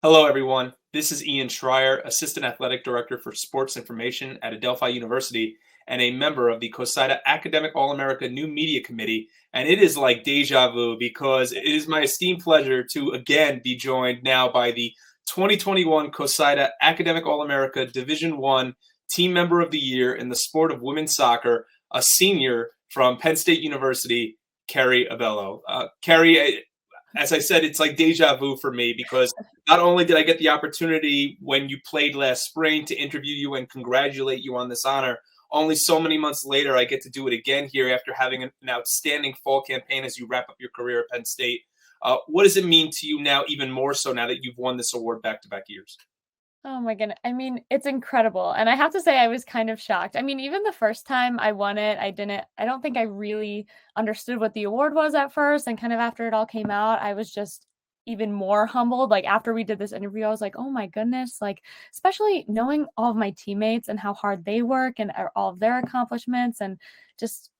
Hello, everyone. This is Ian Schreier, Assistant Athletic Director for Sports Information at Adelphi University and a member of the CoSIDA Academic All-America New Media Committee. And it is like deja vu because it is my esteemed pleasure to again be joined now by the 2021 CoSIDA Academic All-America Division I Team Member of the Year in the sport of women's soccer, a senior from Penn State University, Kerry Abello. Kerry, as I said, it's like deja vu for me because not only did I get the opportunity when you played last spring to interview you and congratulate you on this honor, only so many months later I get to do it again here after having an outstanding fall campaign as you wrap up your career at Penn State. What does it mean to you now, even more so now that you've won this award back-to-back years? Oh my goodness. I mean, it's incredible. And I have to say I was kind of shocked. I mean, even the first time I won it, I don't think I really understood what the award was at first. And kind of after it all came out, I was just even more humbled. Like after we did this interview, I was like, oh my goodness, like especially knowing all of my teammates and how hard they work and all of their accomplishments and just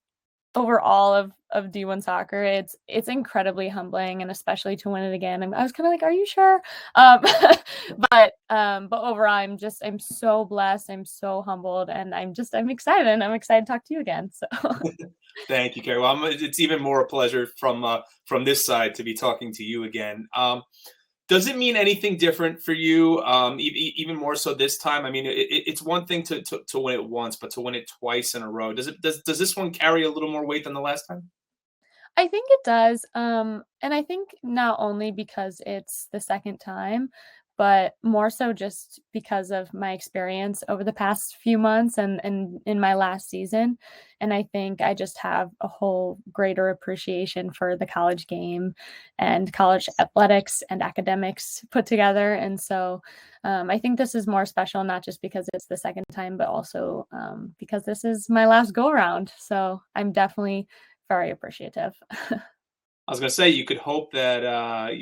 overall of D1 soccer, it's incredibly humbling, and especially to win it again. I was kind of like, are you sure? But overall, I'm so blessed. I'm so humbled, and I'm excited. And I'm excited to talk to you again. So Thank you, Kerry. Well, it's even more a pleasure from this side to be talking to you again. Does it mean anything different for you, even more so this time? I mean, it's one thing to win it once, but to win it twice in a row, does this one carry a little more weight than the last time? I think it does. And I think not only because it's the second time, but more so just because of my experience over the past few months and in my last season. And I think I just have a whole greater appreciation for the college game and college athletics and academics put together. And so I think this is more special, not just because it's the second time, but also because this is my last go around. So I'm definitely very appreciative. I was going to say you could hope that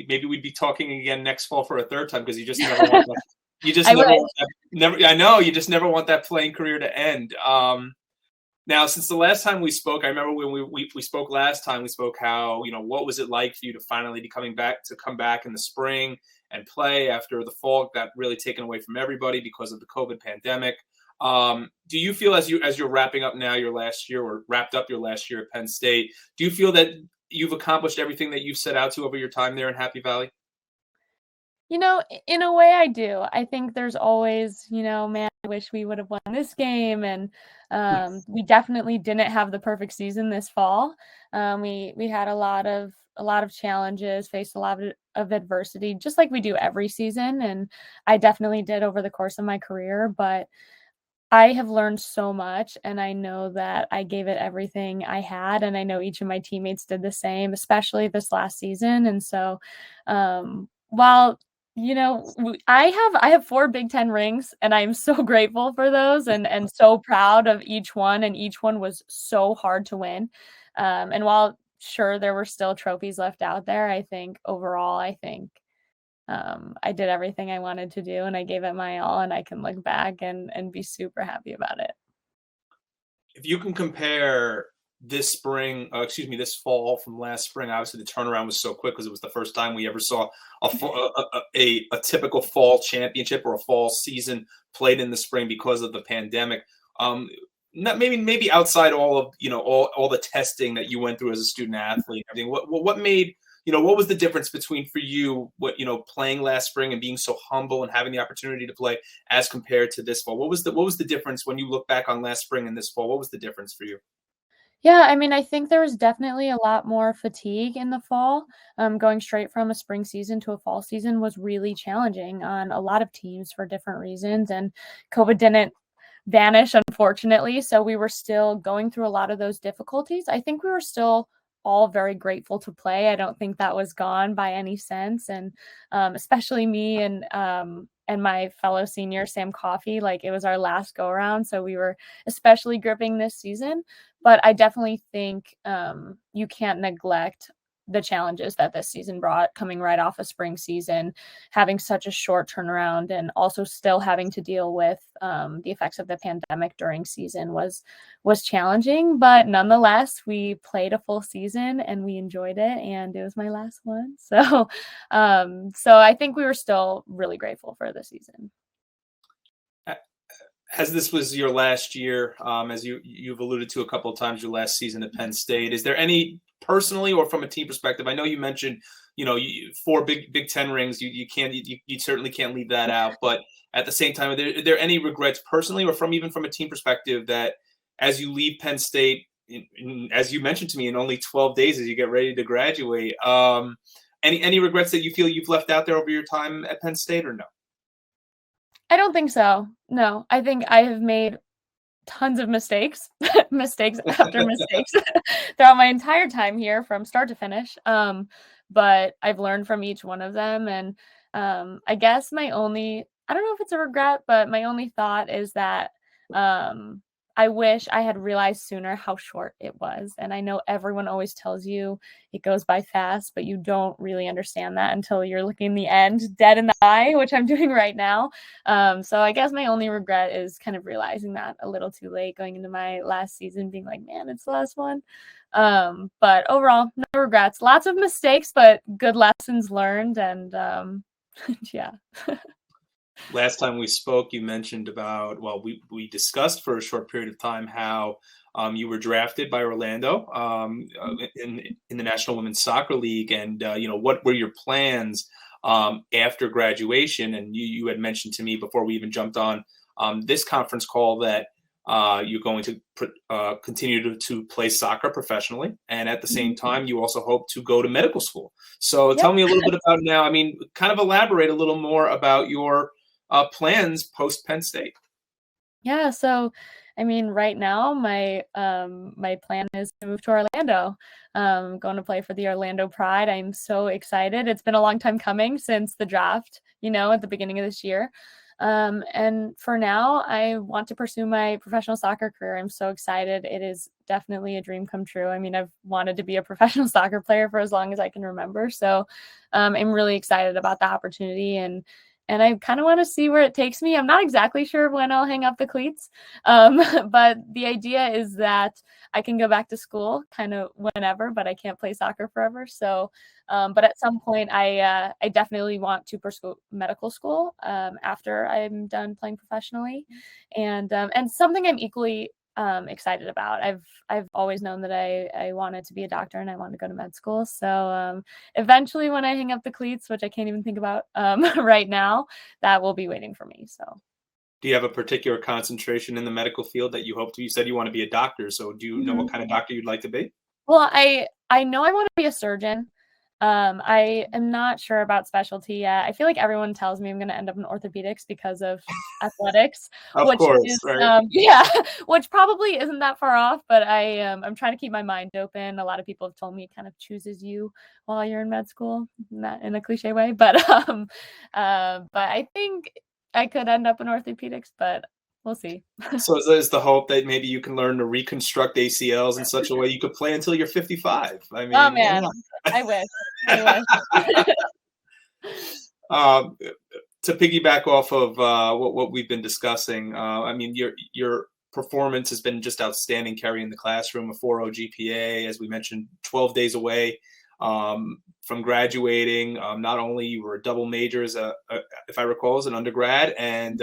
maybe we'd be talking again next fall for a third time because you just never want that. You just I never wish. want that. Never. I know you just never want that playing career to end. Now, since the last time we spoke, I remember when we spoke last time. We spoke how what was it like for you to finally be come back in the spring and play after the fall got really taken away from everybody because of the COVID pandemic. Do you feel as you're wrapping up now your last year or wrapped up your last year at Penn State, do you feel that you've accomplished everything that you've set out to over your time there in Happy Valley? In a way I do. I think there's always, man, I wish we would have won this game. And we definitely didn't have the perfect season this fall. We had a lot of challenges, faced a lot of adversity, just like we do every season. And I definitely did over the course of my career. But I have learned so much, and I know that I gave it everything I had, and I know each of my teammates did the same, especially this last season. And so, while I have 4 Big Ten rings, and I'm so grateful for those, and so proud of each one, and each one was so hard to win. And while sure there were still trophies left out there, I think overall, I did everything I wanted to do, and I gave it my all, and I can look back and be super happy about it. If you can compare this fall from last spring, obviously the turnaround was so quick because it was the first time we ever saw a typical fall championship or a fall season played in the spring because of the pandemic. Not maybe outside all of all the testing that you went through as a student athlete and everything. What made what was the difference between for you playing last spring and being so humble and having the opportunity to play as compared to this fall? What was the difference when you look back on last spring and this fall? What was the difference for you? Yeah, I mean, I think there was definitely a lot more fatigue in the fall. Going straight from a spring season to a fall season was really challenging on a lot of teams for different reasons, and COVID didn't vanish, unfortunately. So we were still going through a lot of those difficulties. I think we were still all very grateful to play. I don't think that was gone by any sense. And especially me and my fellow senior, Sam Coffey, like it was our last go around. So we were especially gripping this season. But I definitely think you can't neglect the challenges that this season brought, coming right off a spring season, having such a short turnaround, and also still having to deal with the effects of the pandemic during season was challenging. But nonetheless, we played a full season and we enjoyed it, and it was my last one. So I think we were still really grateful for the season. As this was your last year, as you've alluded to a couple of times, your last season at Penn State, is there any personally or from a team perspective? I know you mentioned, 4 Big Ten rings. You certainly can't leave that out. But at the same time, are there any regrets personally or even from a team perspective that as you leave Penn State, as you mentioned to me, in only 12 days as you get ready to graduate, any regrets that you feel you've left out there over your time at Penn State or no? I don't think so. No, I think I have made tons of mistakes, mistakes after mistakes throughout my entire time here from start to finish. But I've learned from each one of them. And I guess I don't know if it's a regret, but my only thought is that I wish I had realized sooner how short it was. And I know everyone always tells you it goes by fast, but you don't really understand that until you're looking the end dead in the eye, which I'm doing right now. So I guess my only regret is kind of realizing that a little too late, going into my last season, being like, man, it's the last one. But overall, no regrets, lots of mistakes, but good lessons learned. And yeah. Last time we spoke, you mentioned about, we discussed for a short period of time how you were drafted by Orlando in the National Women's Soccer League, and what were your plans after graduation? And you had mentioned to me before we even jumped on this conference call that you're going to continue to play soccer professionally, and at the same time, you also hope to go to medical school. So Tell me a little bit about now. I mean, kind of elaborate a little more about your plans post Penn State. Yeah, so I mean, right now my my plan is to move to Orlando. Going to play for the Orlando Pride. I'm so excited. It's been a long time coming since the draft, at the beginning of this year. And for now, I want to pursue my professional soccer career. I'm so excited. It is definitely a dream come true. I mean, I've wanted to be a professional soccer player for as long as I can remember. So I'm really excited about the opportunity, and I kind of want to see where it takes me. I'm not exactly sure when I'll hang up the cleats, but the idea is that I can go back to school kind of whenever, but I can't play soccer forever. So, but at some point, I definitely want to pursue medical school after I'm done playing professionally, and something I'm equally excited about. I've always known that I wanted to be a doctor and I wanted to go to med school. So eventually when I hang up the cleats, which I can't even think about right now, that will be waiting for me. So do you have a particular concentration in the medical field that you hope to? You said you want to be a doctor. So do you know what kind of doctor you'd like to be? Well, I know I want to be a surgeon. I am not sure about specialty yet. I feel like everyone tells me I'm going to end up in orthopedics because of athletics, of course, is, right? Which probably isn't that far off, but I'm trying to keep my mind open. A lot of people have told me it kind of chooses you while you're in med school, not in a cliche way, but I think I could end up in orthopedics, but we'll see. So is the hope that maybe you can learn to reconstruct ACLs in such a way you could play until you're 55? I mean, oh man, I wish. To piggyback off of what we've been discussing, I mean, your performance has been just outstanding, Kerry, in the classroom, a 4.0 GPA, as we mentioned, 12 days away from graduating. Not only you were a double major if I recall, as an undergrad, and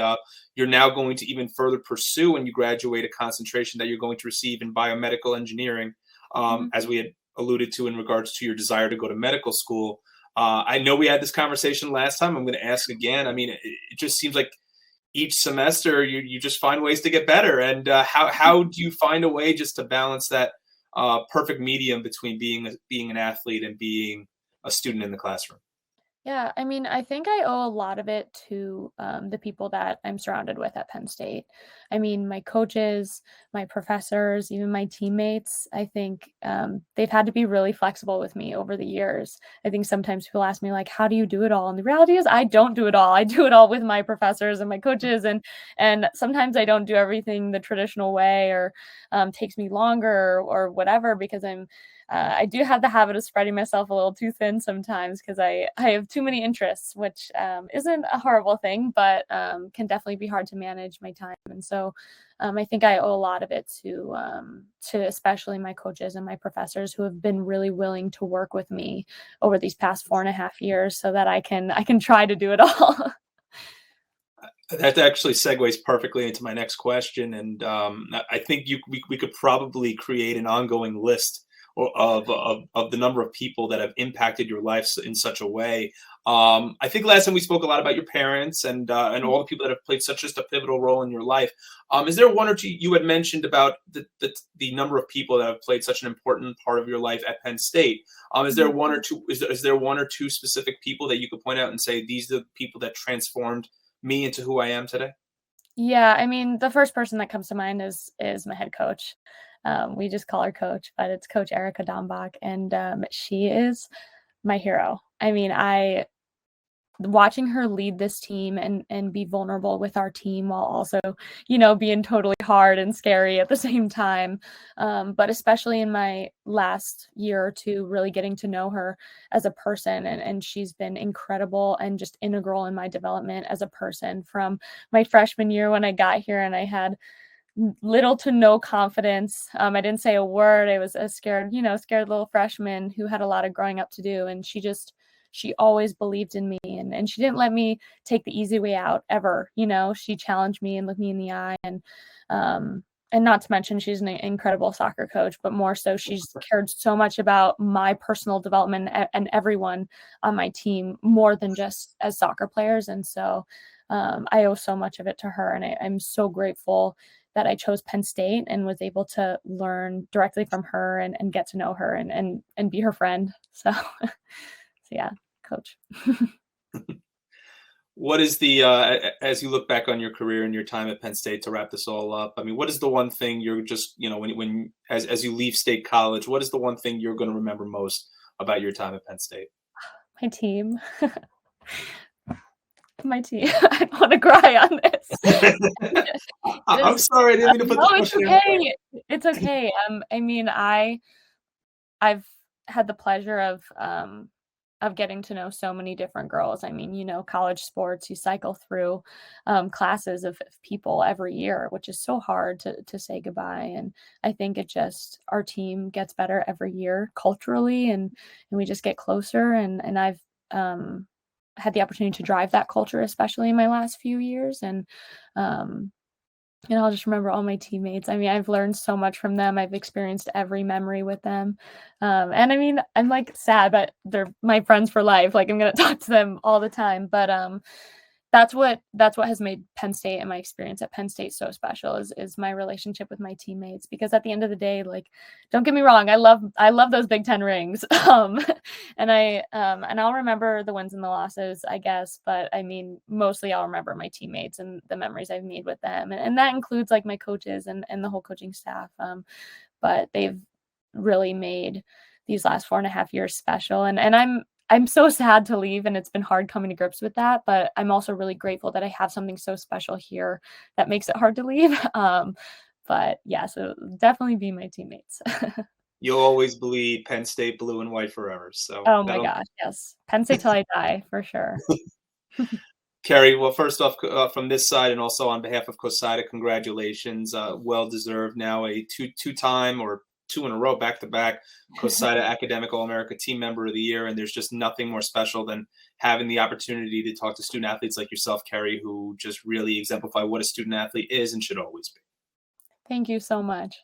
you're now going to even further pursue when you graduate a concentration that you're going to receive in biomedical engineering, as we had alluded to in regards to your desire to go to medical school. I know we had this conversation last time. I'm going to ask again. I mean, it just seems like each semester you just find ways to get better. And how do you find a way just to balance that perfect medium between being an athlete and being a student in the classroom? Yeah, I mean, I think I owe a lot of it to the people that I'm surrounded with at Penn State. I mean, my coaches, my professors, even my teammates, I think they've had to be really flexible with me over the years. I think sometimes people ask me, like, how do you do it all? And the reality is I don't do it all. I do it all with my professors and my coaches. And sometimes I don't do everything the traditional way, or takes me longer or whatever, because I do have the habit of spreading myself a little too thin sometimes because I have too many interests, which isn't a horrible thing, but can definitely be hard to manage my time. And so I think I owe a lot of it to especially my coaches and my professors who have been really willing to work with me over these past 4.5 years so that I can try to do it all. That actually segues perfectly into my next question, and I think we could probably create an ongoing list of the number of people that have impacted your life in such a way. I think last time we spoke a lot about your parents and all the people that have played such just a pivotal role in your life. Is there one or two you had mentioned about the number of people that have played such an important part of your life at Penn State? Is there one or two? Is there one or two specific people that you could point out and say these are the people that transformed me into who I am today? Yeah, I mean, the first person that comes to mind is my head coach. We just call her coach, but it's Coach Erica Dombach, and she is my hero. I mean, I watching her lead this team and be vulnerable with our team while also, being totally hard and scary at the same time. But especially in my last year or two, really getting to know her as a person. And she's been incredible and just integral in my development as a person from my freshman year when I got here and I had little to no confidence. I didn't say a word. I was a scared little freshman who had a lot of growing up to do. And she always believed in me and she didn't let me take the easy way out ever. She challenged me and looked me in the eye and not to mention she's an incredible soccer coach, but more so she's cared so much about my personal development and everyone on my team more than just as soccer players. And so I owe so much of it to her. And I'm so grateful that I chose Penn State and was able to learn directly from her and get to know her and be her friend. So, so yeah, coach. What is as you look back on your career and your time at Penn State to wrap this all up? I mean, what is the one thing you're just, when as you leave State College, what is the one thing you're going to remember most about your time at Penn State? My team. My team. I want to cry on this. I'm sorry, I didn't mean to put the question. No, it's okay. It's okay. I mean, I've had the pleasure of getting to know so many different girls. I mean, college sports, you cycle through classes of people every year, which is so hard to say goodbye. And I think our team gets better every year culturally and we just get closer. And I've had the opportunity to drive that culture, especially in my last few years. And I'll just remember all my teammates. I mean, I've learned so much from them. I've experienced every memory with them. And I mean, I'm like sad, but they're my friends for life. Like I'm going to talk to them all the time. But that's what has made Penn State and my experience at Penn State so special is my relationship with my teammates, because at the end of the day, like, don't get me wrong, I love those Big Ten rings. And I'll remember the wins and the losses, I guess, but I mean, mostly I'll remember my teammates and the memories I've made with them. And that includes like my coaches and the whole coaching staff. But they've really made these last 4.5 years special. And I'm so sad to leave, and it's been hard coming to grips with that, but I'm also really grateful that I have something so special here that makes it hard to leave. But yeah, so definitely be my teammates. You'll always bleed Penn State blue and white forever. So Oh my gosh, yes. Penn State till I die, for sure. Kerry, well, first off, from this side and also on behalf of CoSIDA, congratulations. Well-deserved now a two-time or two in a row back-to-back CoSIDA Academic All-America Team Member of the Year. And there's just nothing more special than having the opportunity to talk to student athletes like yourself, Kerry, who just really exemplify what a student athlete is and should always be. Thank you so much.